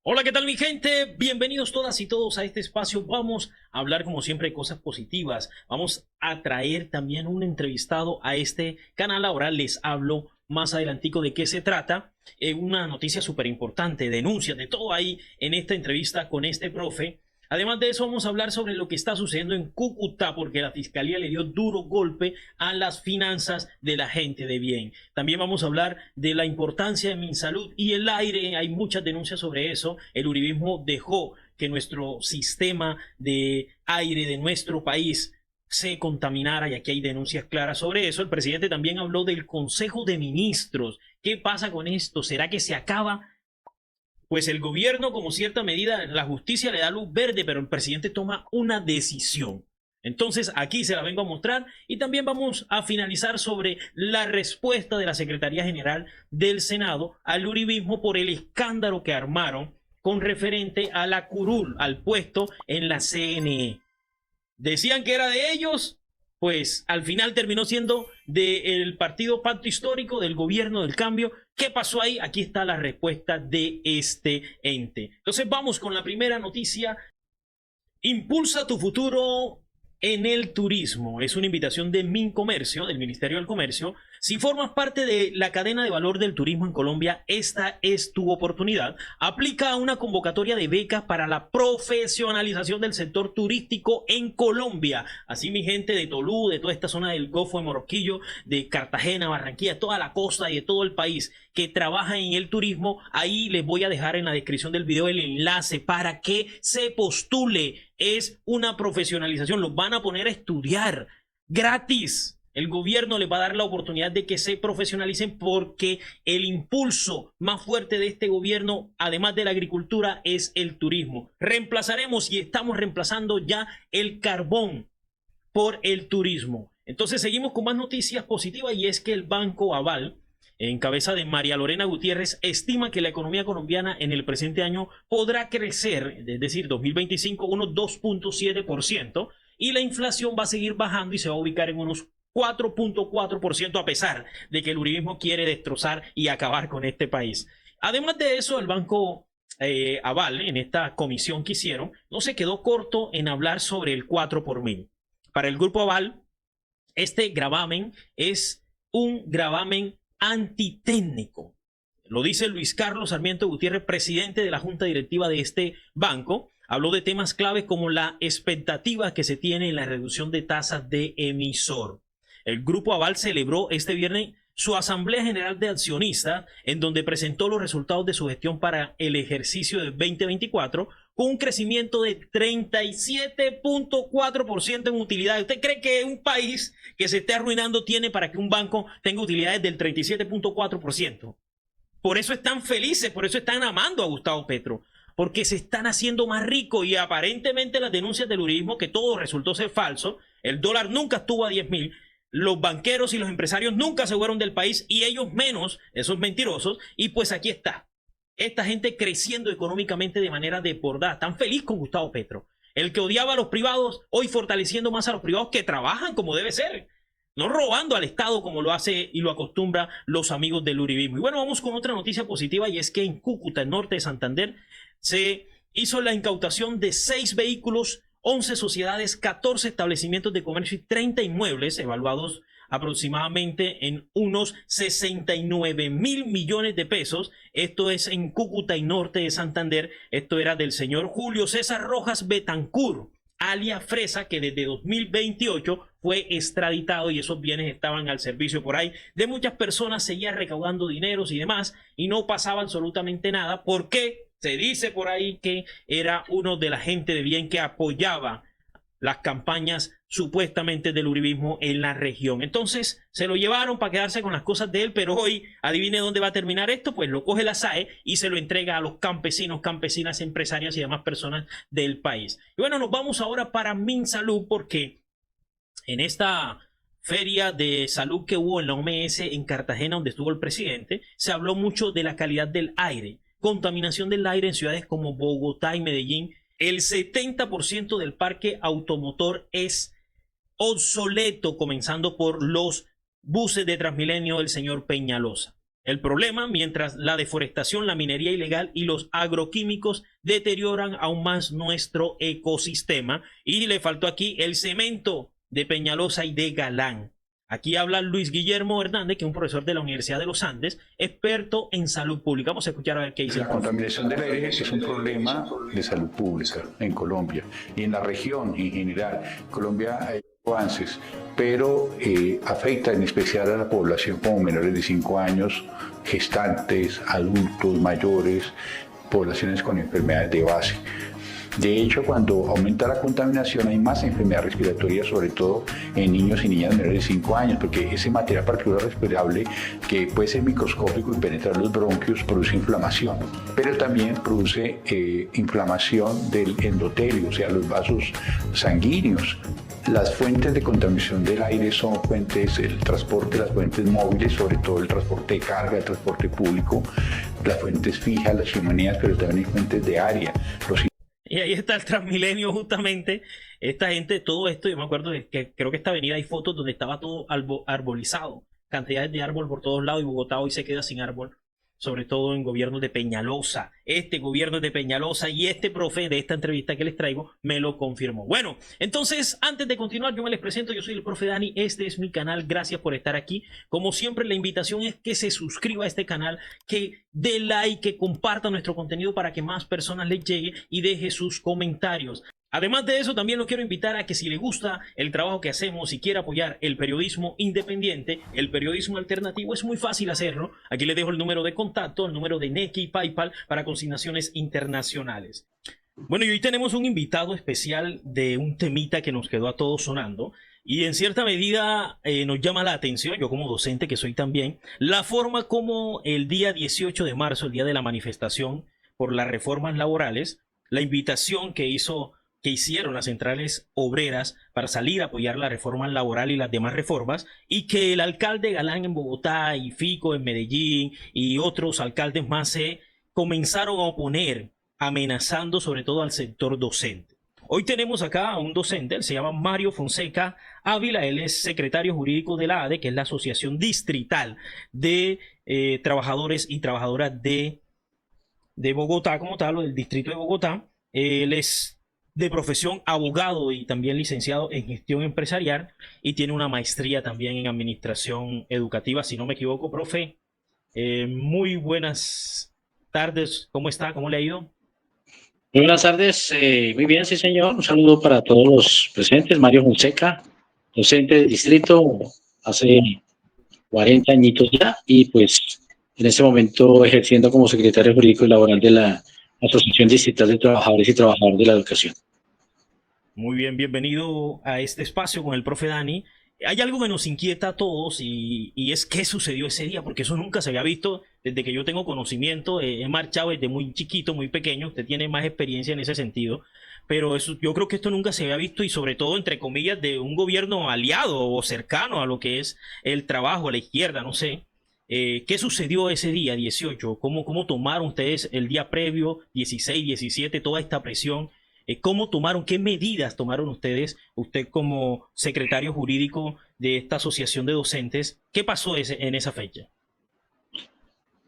Hola, ¿qué tal mi gente? Bienvenidos todas y todos a este espacio. Vamos a hablar como siempre de cosas positivas. Vamos a traer también un entrevistado a este canal. Ahora les hablo más adelantico de qué se trata. Una noticia súper importante, denuncias, de todo ahí en esta entrevista con este profe. Además de eso, vamos a hablar sobre lo que está sucediendo en Cúcuta, porque la fiscalía le dio duro golpe a las finanzas de la gente de bien. También vamos a hablar de la importancia de MinSalud y el aire. Hay muchas denuncias sobre eso. El uribismo dejó que nuestro sistema de aire de nuestro país se contaminara y aquí hay denuncias claras sobre eso. El presidente también habló del Consejo de Ministros. ¿Qué pasa con esto? ¿Será que se acaba? Pues el gobierno, como cierta medida, la justicia le da luz verde, pero el presidente toma una decisión. Entonces aquí se la vengo a mostrar y también vamos a finalizar sobre la respuesta de la Secretaría General del Senado al uribismo por el escándalo que armaron con referente a la curul, al puesto en la CNE. Decían que era de ellos, pues al final terminó siendo del partido Pacto Histórico, del gobierno del cambio. ¿Qué pasó ahí? Aquí está la respuesta de este ente. Entonces vamos con la primera noticia. Impulsa tu futuro en el turismo. Es una invitación de Mincomercio, del Ministerio del Comercio. Si formas parte de la cadena de valor del turismo en Colombia, esta es tu oportunidad. Aplica a una convocatoria de becas para la profesionalización del sector turístico en Colombia. Así mi gente de Tolú, de toda esta zona del Golfo de Morroquillo, de Cartagena, Barranquilla, toda la costa y de todo el país que trabaja en el turismo, ahí les voy a dejar en la descripción del video el enlace para que se postule. Es una profesionalización, los van a poner a estudiar gratis. El gobierno les va a dar la oportunidad de que se profesionalicen porque el impulso más fuerte de este gobierno, además de la agricultura, es el turismo. Reemplazaremos y estamos reemplazando ya el carbón por el turismo. Entonces seguimos con más noticias positivas y es que el Banco Aval, en cabeza de María Lorena Gutiérrez, estima que la economía colombiana en el presente año podrá crecer, es decir, 2025, unos 2.7%, y la inflación va a seguir bajando y se va a ubicar en unos 4.4% a pesar de que el uribismo quiere destrozar y acabar con este país. Además de eso, el Banco Aval, en esta comisión que hicieron, no se quedó corto en hablar sobre el 4 por mil. Para el Grupo Aval, este gravamen es un gravamen antitécnico. Lo dice Luis Carlos Sarmiento Gutiérrez, presidente de la junta directiva de este banco. Habló de temas claves como la expectativa que se tiene en la reducción de tasas de emisor. El Grupo Aval celebró este viernes su Asamblea General de Accionistas, en donde presentó los resultados de su gestión para el ejercicio de 2024, con un crecimiento de 37.4% en utilidades. ¿Usted cree que un país que se esté arruinando tiene para que un banco tenga utilidades del 37.4%? Por eso están felices, por eso están amando a Gustavo Petro, porque se están haciendo más ricos y aparentemente las denuncias del uribismo, que todo resultó ser falso, el dólar nunca estuvo a 10.000, los banqueros y los empresarios nunca se fueron del país y ellos menos, esos mentirosos, y pues aquí está. Esta gente creciendo económicamente de manera desbordada. Están felices con Gustavo Petro. El que odiaba a los privados, hoy fortaleciendo más a los privados que trabajan como debe ser. No robando al Estado como lo hace y lo acostumbra los amigos del uribismo. Y bueno, vamos con otra noticia positiva y es que en Cúcuta, el norte de Santander, se hizo la incautación de 6 vehículos, 11 sociedades, 14 establecimientos de comercio y 30 inmuebles evaluados aproximadamente en unos 69.000 millones de pesos. Esto es en Cúcuta y norte de Santander. Esto era del señor Julio César Rojas Betancur, alias Fresa, que desde 2028 fue extraditado y esos bienes estaban al servicio por ahí de muchas personas, seguía recaudando dineros y demás y no pasaba absolutamente nada. ¿Por qué? Se dice por ahí que era uno de la gente de bien que apoyaba las campañas supuestamente del uribismo en la región. Entonces se lo llevaron para quedarse con las cosas de él, pero hoy, adivine dónde va a terminar esto, pues lo coge la SAE y se lo entrega a los campesinos, campesinas, empresarias y demás personas del país. Y bueno, nos vamos ahora para MinSalud porque en esta feria de salud que hubo en la OMS en Cartagena, donde estuvo el presidente, se habló mucho de la calidad del aire, contaminación del aire en ciudades como Bogotá y Medellín. El 70% del parque automotor es obsoleto, comenzando por los buses de Transmilenio del señor Peñalosa. el problema, mientras la deforestación, la minería ilegal y los agroquímicos deterioran aún más nuestro ecosistema. Y le faltó aquí el cemento de Peñalosa y de Galán. Aquí habla Luis Guillermo Hernández, que es un profesor de la Universidad de los Andes, experto en salud pública. Vamos a escuchar a ver qué dice. La contaminación del aire es un problema de salud pública en Colombia y en la región en general. Colombia ha hecho avances, pero afecta en especial a la población como menores de 5 años, gestantes, adultos, mayores, poblaciones con enfermedades de base. De hecho, cuando aumenta la contaminación hay más enfermedades respiratorias, sobre todo en niños y niñas menores de 5 años, porque ese material particular respirable, que puede ser microscópico y penetrar los bronquios, produce inflamación, pero también produce inflamación del endotelio, o sea, los vasos sanguíneos. Las fuentes de contaminación del aire son fuentes, el transporte, las fuentes móviles, sobre todo el transporte de carga, el transporte público, las fuentes fijas, las chimeneas, pero también hay fuentes de área. Y ahí está el Transmilenio justamente, esta gente, todo esto, yo me acuerdo de que creo que esta avenida hay fotos donde estaba todo arbolizado, cantidades de árbol por todos lados, y Bogotá hoy se queda sin árbol, sobre todo en gobiernos de Peñalosa. Este gobierno es de Peñalosa y este profe de esta entrevista que les traigo me lo confirmó. Bueno, entonces, antes de continuar, yo me les presento, yo soy el profe Dani, este es mi canal, gracias por estar aquí. Como siempre, la invitación es que se suscriba a este canal, que dé like, que comparta nuestro contenido para que más personas les llegue y deje sus comentarios. Además de eso, también lo quiero invitar a que si le gusta el trabajo que hacemos y quiere apoyar el periodismo independiente, el periodismo alternativo, es muy fácil hacerlo. Aquí les dejo el número de contacto, el número de Nequi y PayPal para consignaciones internacionales. Bueno, y hoy tenemos un invitado especial de un temita que nos quedó a todos sonando y en cierta medida nos llama la atención, yo como docente que soy también, la forma como el día 18 de marzo, el día de la manifestación por las reformas laborales, la invitación que hicieron las centrales obreras para salir a apoyar la reforma laboral y las demás reformas, y que el alcalde Galán en Bogotá y Fico en Medellín y otros alcaldes más se comenzaron a oponer, amenazando sobre todo al sector docente. Hoy tenemos acá a un docente, él se llama Mario Fonseca Ávila, él es secretario jurídico de la ADE, que es la Asociación Distrital de Trabajadores y Trabajadoras de Bogotá como tal, o del Distrito de Bogotá. Él es de profesión abogado y también licenciado en gestión empresarial y tiene una maestría también en administración educativa, si no me equivoco, profe. Muy buenas tardes, ¿cómo está? ¿Cómo le ha ido? Muy buenas tardes, muy bien, sí señor, un saludo para todos los presentes. Mario Fonseca, docente del distrito, hace 40 añitos ya, y pues en este momento ejerciendo como secretario jurídico y laboral de la Asociación Distrital de Trabajadores y Trabajadoras de la Educación. Muy bien, bienvenido a este espacio con el profe Dani. Hay algo que nos inquieta a todos y es qué sucedió ese día, porque eso nunca se había visto desde que yo tengo conocimiento. He marchado desde muy chiquito, muy pequeño, usted tiene más experiencia en ese sentido, pero eso, yo creo que esto nunca se había visto, y sobre todo entre comillas de un gobierno aliado o cercano a lo que es el trabajo, a la izquierda, no sé. ¿Qué sucedió ese día 18? ¿Cómo tomaron ustedes el día previo, 16, 17, toda esta presión? ¿Cómo tomaron, qué medidas tomaron ustedes, usted como secretario jurídico de esta asociación de docentes? ¿Qué pasó en esa fecha?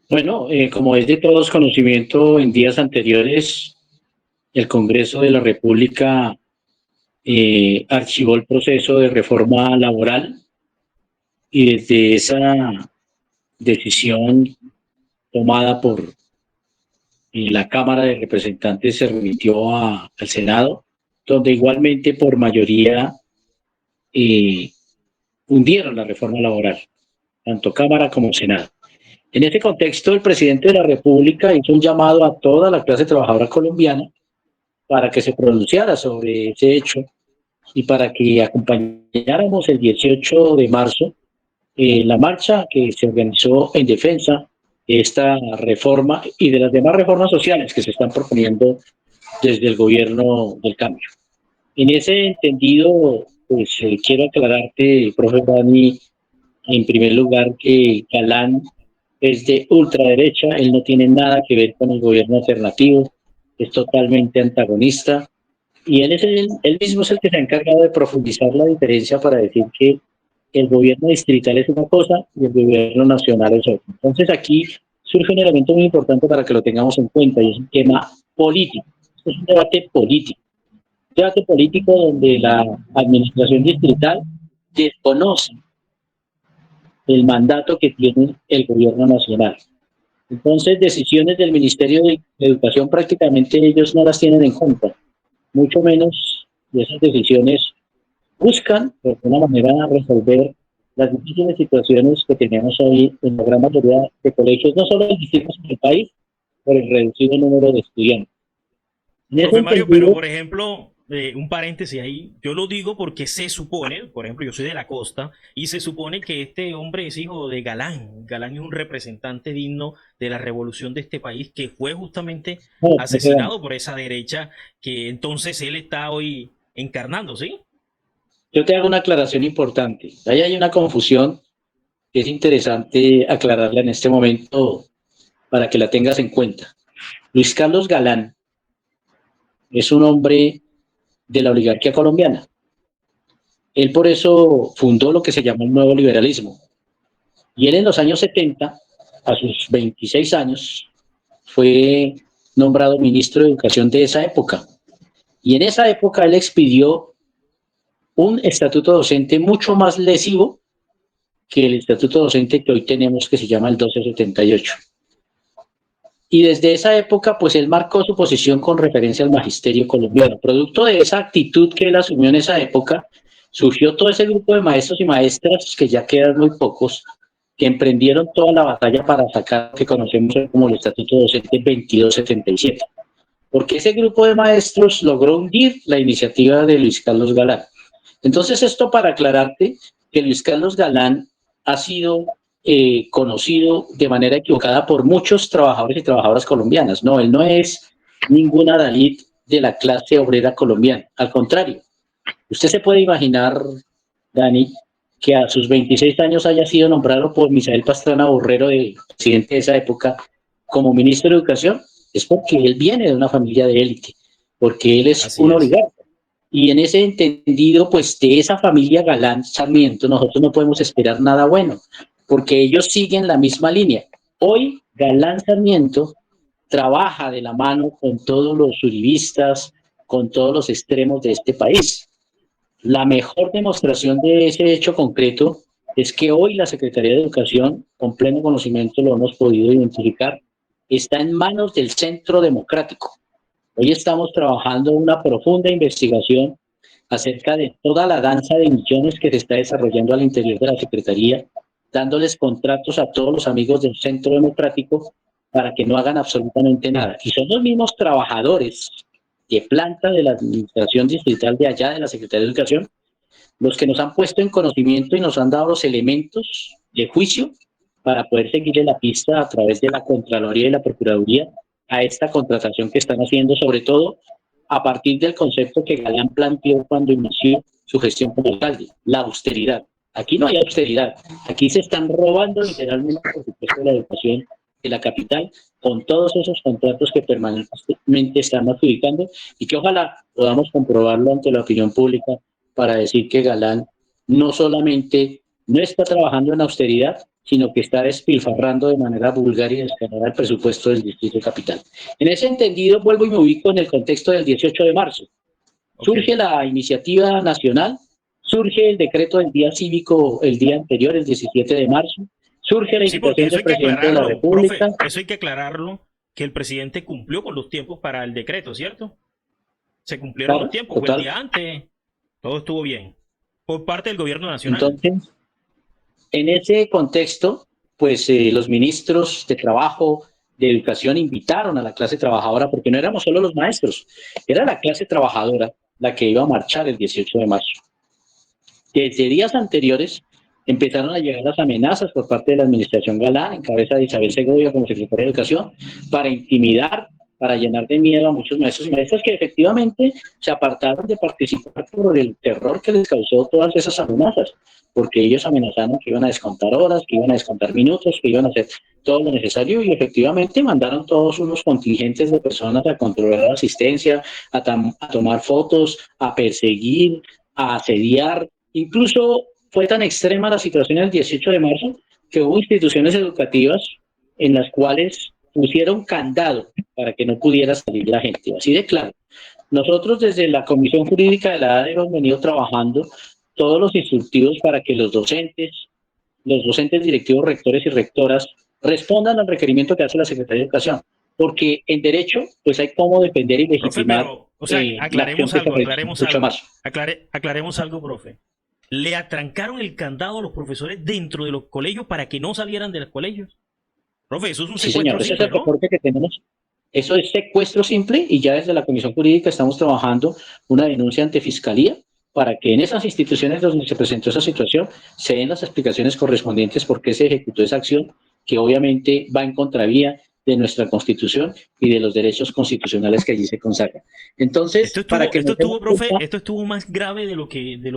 Bueno, como es de todos conocimiento, en días anteriores el Congreso de la República archivó el proceso de reforma laboral, y desde esa decisión tomada por la Cámara de Representantes se remitió al Senado, donde igualmente por mayoría hundieron la reforma laboral, tanto Cámara como Senado. En este contexto, el presidente de la República hizo un llamado a toda la clase trabajadora colombiana para que se pronunciara sobre ese hecho y para que acompañáramos el 18 de marzo la marcha que se organizó en defensa de esta reforma y de las demás reformas sociales que se están proponiendo desde el gobierno del cambio. En ese entendido, pues quiero aclararte, profe Dani, en primer lugar, que Galán es de ultraderecha, él no tiene nada que ver con el gobierno alternativo, es totalmente antagonista, y él mismo es el que se ha encargado de profundizar la diferencia para decir que el gobierno distrital es una cosa y el gobierno nacional es otra. Entonces aquí surge un elemento muy importante para que lo tengamos en cuenta y es un tema político. Es un debate político donde la administración distrital desconoce el mandato que tiene el gobierno nacional. Entonces, decisiones del Ministerio de Educación prácticamente ellos no las tienen en cuenta, mucho menos de esas decisiones buscan de alguna manera resolver las difíciles situaciones que tenemos hoy en la gran mayoría de colegios, no solo en distintos del país, por el reducido número de estudiantes. En ese Profe Mario, pero entendido, por ejemplo, un paréntesis ahí, yo lo digo porque se supone, por ejemplo, yo soy de la costa y se supone que este hombre es hijo de Galán. Galán es un representante digno de la revolución de este país que fue justamente no, asesinado por esa derecha que entonces él está hoy encarnando, ¿sí? yo te hago una aclaración importante. Ahí hay una confusión que es interesante aclararla en este momento para que la tengas en cuenta. Luis Carlos Galán es un hombre de la oligarquía colombiana. Él por eso fundó lo que se llamó el nuevo liberalismo. Y él en los años 70, a sus 26 años, fue nombrado ministro de Educación de esa época. Y en esa época él expidió un estatuto docente mucho más lesivo que el estatuto docente que hoy tenemos, que se llama el 1278. Y desde esa época, pues él marcó su posición con referencia al magisterio colombiano. Producto de esa actitud que él asumió en esa época, surgió todo ese grupo de maestros y maestras, que ya quedan muy pocos, que emprendieron toda la batalla para sacar lo que conocemos como el Estatuto Docente 2277. Porque ese grupo de maestros logró hundir la iniciativa de Luis Carlos Galán. Entonces, esto para aclararte que Luis Carlos Galán ha sido conocido de manera equivocada por muchos trabajadores y trabajadoras colombianas. No, él no es ningún adalid de la clase obrera colombiana. Al contrario, usted se puede imaginar, Dani, que a sus 26 años haya sido nombrado por Misael Pastrana Borrero, el presidente de esa época, como ministro de Educación, es porque él viene de una familia de élite, porque él es Así un es. oligarca. Y en ese entendido, pues de esa familia Galán Sarmiento, nosotros no podemos esperar nada bueno, porque ellos siguen la misma línea. Hoy Galán Sarmiento trabaja de la mano con todos los uribistas, con todos los extremos de este país. La mejor demostración de ese hecho concreto es que hoy la Secretaría de Educación, con pleno conocimiento lo hemos podido identificar, está en manos del Centro Democrático. Hoy estamos trabajando una profunda investigación acerca de toda la danza de millones que se está desarrollando al interior de la Secretaría, dándoles contratos a todos los amigos del Centro Democrático para que no hagan absolutamente nada. Y son los mismos trabajadores de planta de la administración distrital de allá de la Secretaría de Educación los que nos han puesto en conocimiento y nos han dado los elementos de juicio para poder seguirle la pista a través de la Contraloría y la Procuraduría a esta contratación que están haciendo, sobre todo a partir del concepto que Galán planteó cuando inició su gestión como alcalde, la austeridad. Aquí no hay austeridad, aquí se están robando literalmente, por supuesto, la educación de la capital con todos esos contratos que permanentemente están adjudicando y que ojalá podamos comprobarlo ante la opinión pública para decir que Galán no solamente no está trabajando en austeridad, sino que está despilfarrando de manera vulgar y descarada el presupuesto del Distrito Capital. En ese entendido, vuelvo y me ubico en el contexto del 18 de marzo. Surge Ok. la iniciativa nacional, surge el decreto del día cívico el día anterior, el 17 de marzo, surge la Sí, porque invitación eso del hay que presidente de la aclararlo, República. profe, eso hay que aclararlo, que el presidente cumplió con los tiempos para el decreto, ¿cierto? Se cumplieron los Claro, tiempos, fue el total. día antes, todo estuvo bien, por parte del gobierno nacional. Entonces, en ese contexto, pues los ministros de Trabajo, de Educación invitaron a la clase trabajadora, porque no éramos solo los maestros, era la clase trabajadora la que iba a marchar el 18 de marzo. Desde días anteriores empezaron a llegar las amenazas por parte de la administración Galán, en cabeza de Isabel Segovia como secretaria de Educación, para intimidar, para llenar de miedo a muchos maestros y maestras que efectivamente se apartaron de participar por el terror que les causó todas esas amenazas, porque ellos amenazaron que iban a descontar horas, que iban a descontar minutos, que iban a hacer todo lo necesario y efectivamente mandaron todos unos contingentes de personas a controlar la asistencia, a tomar fotos, a perseguir, a asediar. Incluso fue tan extrema la situación el 18 de marzo que hubo instituciones educativas en las cuales pusieron candado para que no pudiera salir la gente, así de claro. Nosotros desde la Comisión Jurídica de la ADE hemos venido trabajando todos los instructivos para que los docentes directivos, rectores y rectoras respondan al requerimiento que hace la Secretaría de Educación, porque en derecho pues hay cómo defender y Profe, legitimar pero, o sea, la acción que se realiza, mucho más. aclaremos algo, profe. ¿Le atrancaron el candado a los profesores dentro de los colegios para que no salieran de los colegios? Profe, eso es un Sí, secuestro señor, ese es simple, el ¿no? reporte que tenemos. Eso es secuestro simple y ya desde la Comisión Jurídica estamos trabajando una denuncia ante Fiscalía para que en esas instituciones donde se presentó esa situación se den las explicaciones correspondientes por qué se ejecutó esa acción, que obviamente va en contravía de nuestra Constitución y de los derechos constitucionales que allí se consagran. Entonces, para que nos demos Profe, cuenta, esto estuvo más grave de lo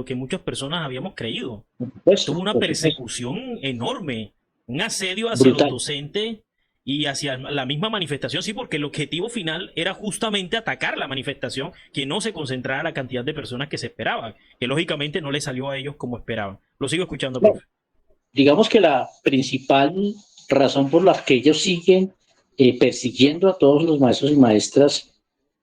que muchas personas habíamos creído. Tuvo una por supuesto, persecución enorme, un asedio hacia los brutal. docentes y hacia la misma manifestación, sí, porque el objetivo final era justamente atacar la manifestación, que no se concentrara la cantidad de personas que se esperaban, que lógicamente no les salió a ellos como esperaban. Lo sigo escuchando, Bueno, profe. digamos que la principal razón por la que ellos siguen persiguiendo a todos los maestros y maestras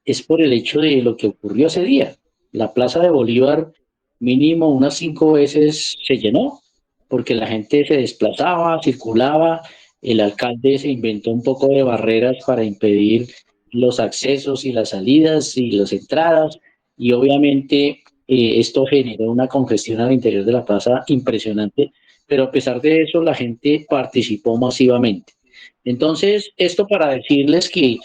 es por el hecho de lo que ocurrió ese día. La Plaza de Bolívar mínimo unas 5 veces se llenó porque la gente se desplazaba, circulaba, el alcalde se inventó un poco de barreras para impedir los accesos y las salidas y las entradas y obviamente esto generó una congestión al interior de la plaza impresionante, pero a pesar de eso la gente participó masivamente. Entonces, esto para decirles que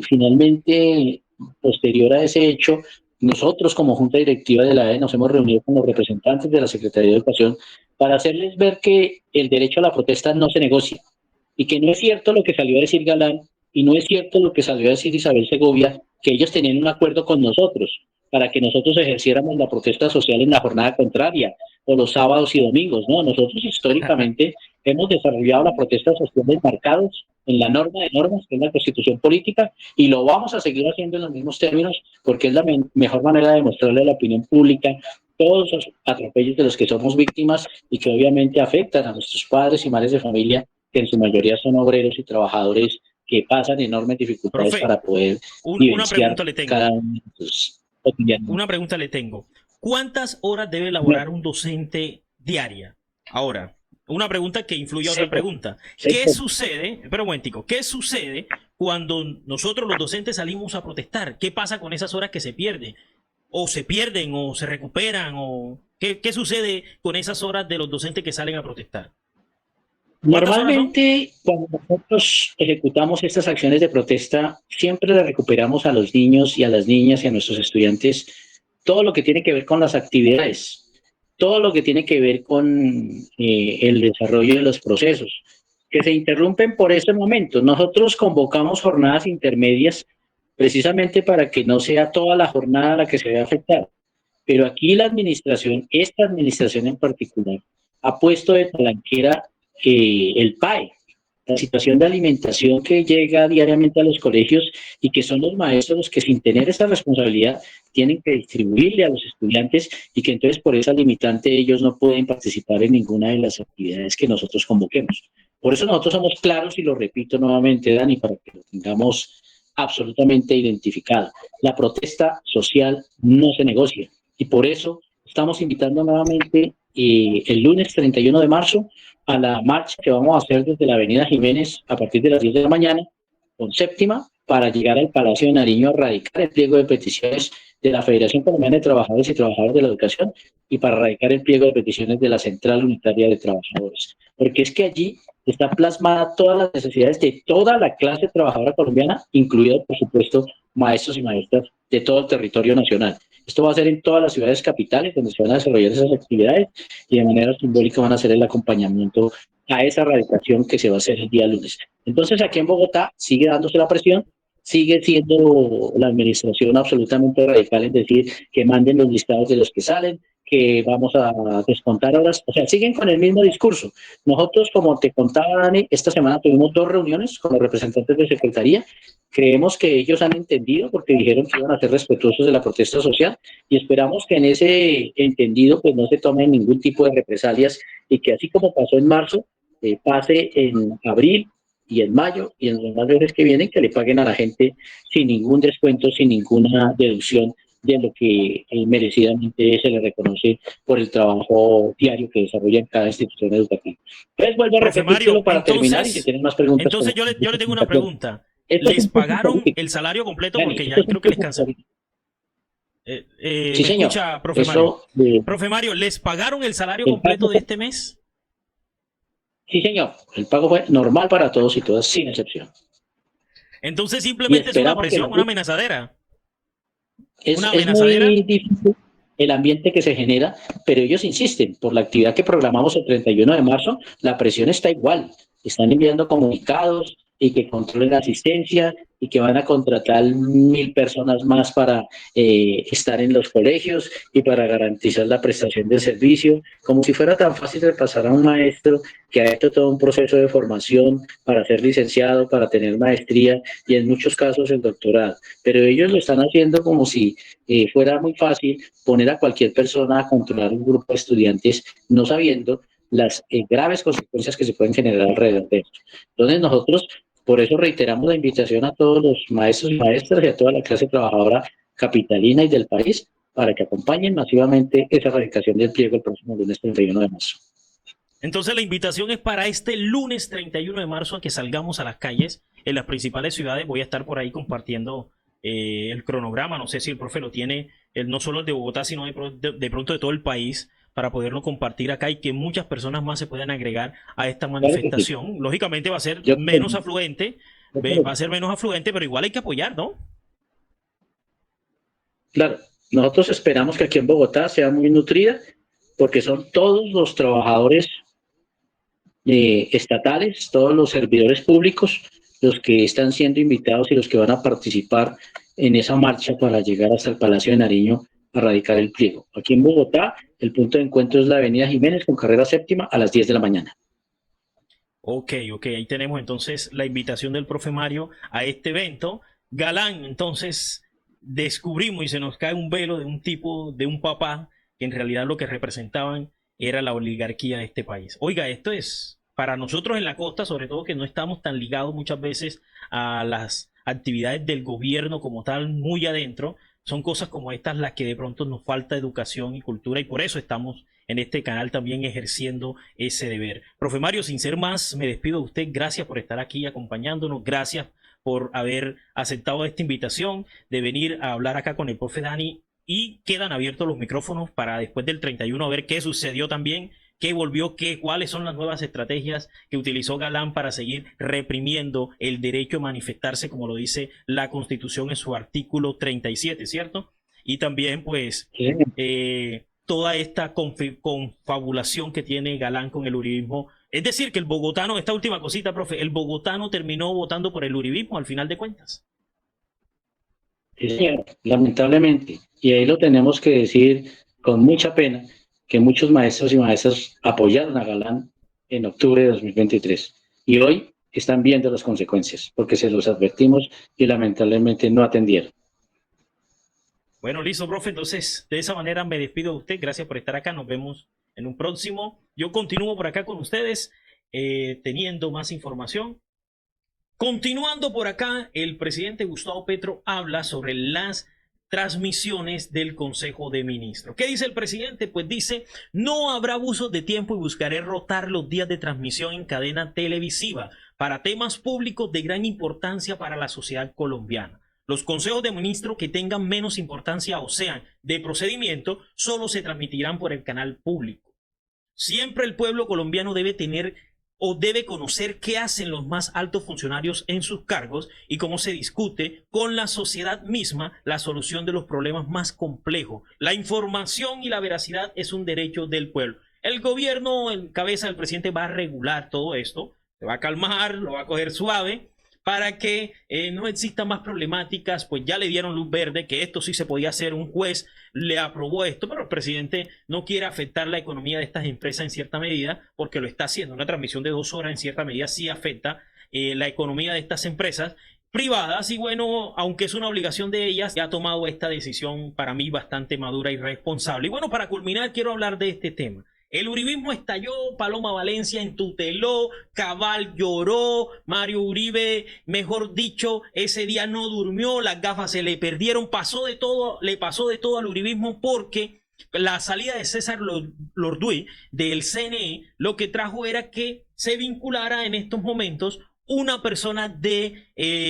finalmente, posterior a ese hecho, nosotros como Junta Directiva de la AE nos hemos reunido con los representantes de la Secretaría de Educación para hacerles ver que el derecho a la protesta no se negocia y que no es cierto lo que salió a decir Galán y no es cierto lo que salió a decir Isabel Segovia, que ellos tenían un acuerdo con nosotros para que nosotros ejerciéramos la protesta social en la jornada contraria o los sábados y domingos, ¿no? Nosotros históricamente hemos desarrollado la protesta social enmarcados en la norma de normas, que es la Constitución política, y lo vamos a seguir haciendo en los mismos términos, porque es la mejor manera de mostrarle a la opinión pública todos los atropellos de los que somos víctimas y que obviamente afectan a nuestros padres y madres de familia, que en su mayoría son obreros y trabajadores que pasan enormes dificultades Profe, para poder una vivenciar pregunta le cada tengo. uno de sus cotidianos. Una pregunta le tengo. ¿Cuántas horas debe No, elaborar un docente diaria? Ahora, una pregunta que influye a otra seis, pregunta. seis, ¿Qué sucede? Pero un momentico, ¿qué sucede cuando nosotros los docentes salimos a protestar? ¿Qué pasa con esas horas que se pierden? ¿O se pierden o se recuperan? ¿O qué sucede con esas horas de los docentes que salen a protestar? ¿Cuántas horas son? Normalmente, cuando nosotros ejecutamos estas acciones de protesta, siempre le recuperamos a los niños y a las niñas y a nuestros estudiantes todo lo que tiene que ver con las actividades, todo lo que tiene que ver con el desarrollo de los procesos, que se interrumpen por ese momento. Nosotros convocamos jornadas intermedias precisamente para que no sea toda la jornada la que se vea afectada. Pero aquí la administración, esta administración en particular, ha puesto de palanquera el PAE, la situación de alimentación que llega diariamente a los colegios y que son los maestros los que sin tener esa responsabilidad tienen que distribuirle a los estudiantes y que entonces por esa limitante ellos no pueden participar en ninguna de las actividades que nosotros convoquemos. Por eso nosotros somos claros y lo repito nuevamente, Dani, para que lo tengamos absolutamente identificado. La protesta social no se negocia y por eso estamos invitando nuevamente el lunes 31 de marzo a la marcha que vamos a hacer desde la Avenida Jiménez a partir de las 10 de la mañana, con séptima, para llegar al Palacio de Nariño a radicar el pliego de peticiones de la Federación Colombiana de Trabajadores y Trabajadoras de la Educación y para radicar el pliego de peticiones de la Central Unitaria de Trabajadores. Porque es que allí está plasmada todas las necesidades de toda la clase trabajadora colombiana, incluidos, por supuesto, maestros y maestras de todo el territorio nacional. Esto va a ser en todas las ciudades capitales donde se van a desarrollar esas actividades y de manera simbólica van a hacer el acompañamiento a esa radicación que se va a hacer el día lunes. Entonces, aquí en Bogotá sigue dándose la presión, sigue siendo la administración absolutamente radical en decir que manden los listados de los que salen, que vamos a descontar horas, o sea, siguen con el mismo discurso. Nosotros, como te contaba Dani, esta semana tuvimos 2 reuniones con los representantes de Secretaría. Creemos que ellos han entendido porque dijeron que iban a ser respetuosos de la protesta social y esperamos que en ese entendido pues no se tomen ningún tipo de represalias y que así como pasó en marzo, pase en abril y en mayo y en los más meses que vienen, que le paguen a la gente sin ningún descuento, sin ninguna deducción de lo que merecidamente se le reconoce por el trabajo diario que desarrolla en cada institución educativa. Entonces vuelvo a Profe repetirlo Mario, para terminar y si tienen más preguntas. entonces yo le tengo una pregunta. ¿Les pagaron el salario completo? Porque ya creo que les cansan. Sí, ¿Me señor. escucha, profe Mario? Profe Mario, ¿les pagaron el salario completo de este mes? Sí, señor. El pago fue normal para todos y todas, sin excepción. Entonces simplemente es una presión, una amenazadera. Es muy difícil el ambiente que se genera, pero ellos insisten, por la actividad que programamos el 31 de marzo, la presión está igual. Están enviando comunicados y que controlen la asistencia y que van a contratar 1.000 personas más para estar en los colegios y para garantizar la prestación del servicio, como si fuera tan fácil repasar a un maestro que ha hecho todo un proceso de formación para ser licenciado, para tener maestría y en muchos casos el doctorado. Pero ellos lo están haciendo como si fuera muy fácil poner a cualquier persona a controlar un grupo de estudiantes, no sabiendo las graves consecuencias que se pueden generar alrededor de esto. Entonces nosotros, por eso reiteramos la invitación a todos los maestros y maestras y a toda la clase trabajadora capitalina y del país para que acompañen masivamente esa erradicación del pliego el próximo lunes 31 de marzo. Entonces la invitación es para este lunes 31 de marzo a que salgamos a las calles en las principales ciudades. Voy a estar por ahí compartiendo el cronograma. No sé si el profe lo tiene, no solo el de Bogotá, sino de pronto de todo el país, para poderlo compartir acá y que muchas personas más se puedan agregar a esta manifestación. Claro, sí. Lógicamente va a ser menos afluente, va a ser menos afluente, pero igual hay que apoyar, ¿no? Claro, nosotros esperamos que aquí en Bogotá sea muy nutrida, porque son todos los trabajadores estatales, todos los servidores públicos, los que están siendo invitados y los que van a participar en esa marcha para llegar hasta el Palacio de Nariño a radicar el pliego. Aquí en Bogotá, el punto de encuentro es la Avenida Jiménez con carrera séptima a las 10 de la mañana. Ok, ahí tenemos entonces la invitación del profe Mario a este evento. Galán, entonces descubrimos y se nos cae un velo de un tipo, de un papá, que en realidad lo que representaban era la oligarquía de este país. Oiga, esto es para nosotros en la costa, sobre todo que no estamos tan ligados muchas veces a las actividades del gobierno como tal, muy adentro. Son cosas como estas las que de pronto nos falta educación y cultura y por eso estamos en este canal también ejerciendo ese deber. Profe Mario, sin ser más, me despido de usted. Gracias por estar aquí acompañándonos. Gracias por haber aceptado esta invitación de venir a hablar acá con el profe Dani y quedan abiertos los micrófonos para después del 31 a ver qué sucedió también, qué volvió, cuáles son las nuevas estrategias que utilizó Galán para seguir reprimiendo el derecho a manifestarse, como lo dice la Constitución en su artículo 37, ¿cierto? Y también, pues, toda esta confabulación que tiene Galán con el uribismo. Es decir, que el bogotano, esta última cosita, profe, el bogotano terminó votando por el uribismo al final de cuentas. Sí, señor, lamentablemente. Y ahí lo tenemos que decir con mucha pena, que muchos maestros y maestras apoyaron a Galán en octubre de 2023. Y hoy están viendo las consecuencias, porque se los advertimos y lamentablemente no atendieron. Bueno, listo, profe. Entonces, de esa manera me despido de usted. Gracias por estar acá. Nos vemos en un próximo. Yo continúo por acá con ustedes, teniendo más información. Continuando por acá, el presidente Gustavo Petro habla sobre las transmisiones del Consejo de Ministros. ¿Qué dice el presidente? Pues dice, no habrá abusos de tiempo y buscaré rotar los días de transmisión en cadena televisiva para temas públicos de gran importancia para la sociedad colombiana. Los consejos de ministros que tengan menos importancia o sean de procedimiento solo se transmitirán por el canal público. Siempre el pueblo colombiano debe tener o debe conocer qué hacen los más altos funcionarios en sus cargos y cómo se discute con la sociedad misma la solución de los problemas más complejos. La información y la veracidad es un derecho del pueblo. El gobierno en cabeza del presidente va a regular todo esto, se va a calmar, lo va a coger suave, para que no existan más problemáticas, pues ya le dieron luz verde, que esto sí se podía hacer, un juez le aprobó esto, pero el presidente no quiere afectar la economía de estas empresas en cierta medida, porque lo está haciendo. Una transmisión de 2 horas en cierta medida sí afecta la economía de estas empresas privadas, y bueno, aunque es una obligación de ellas, ya ha tomado esta decisión para mí bastante madura y responsable. Y bueno, para culminar quiero hablar de este tema. El uribismo estalló, Paloma Valencia entuteló, Cabal lloró, Mario Uribe, mejor dicho, ese día no durmió, las gafas se le perdieron, le pasó de todo al uribismo, porque la salida de César Lorduy del CNE lo que trajo era que se vinculara en estos momentos una persona del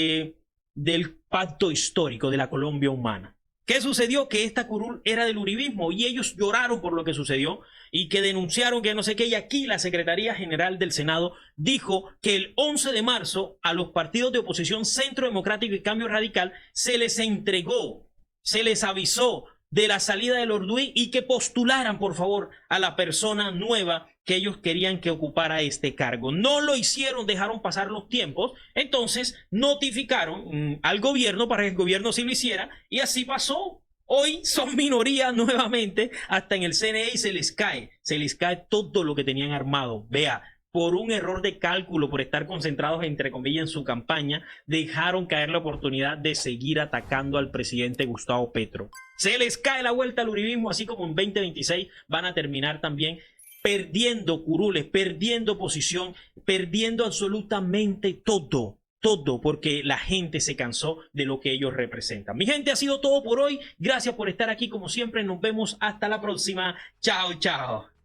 pacto histórico de la Colombia humana. ¿Qué sucedió? Que esta curul era del uribismo y ellos lloraron por lo que sucedió y que denunciaron que no sé qué, y aquí la Secretaría General del Senado dijo que el 11 de marzo a los partidos de oposición Centro Democrático y Cambio Radical se les entregó, se les avisó de la salida del Lorduy y que postularan por favor a la persona nueva que ellos querían que ocupara este cargo. No lo hicieron, dejaron pasar los tiempos, entonces notificaron al gobierno para que el gobierno sí lo hiciera, y así pasó. Hoy son minoría nuevamente hasta en el CNE y se les cae todo lo que tenían armado. Vea, por un error de cálculo, por estar concentrados entre comillas en su campaña, dejaron caer la oportunidad de seguir atacando al presidente Gustavo Petro. Se les cae la vuelta al uribismo, así como en 2026 van a terminar también perdiendo curules, perdiendo posición, perdiendo absolutamente todo, porque la gente se cansó de lo que ellos representan. Mi gente, ha sido todo por hoy. Gracias por estar aquí como siempre. Nos vemos hasta la próxima. Chao, chao.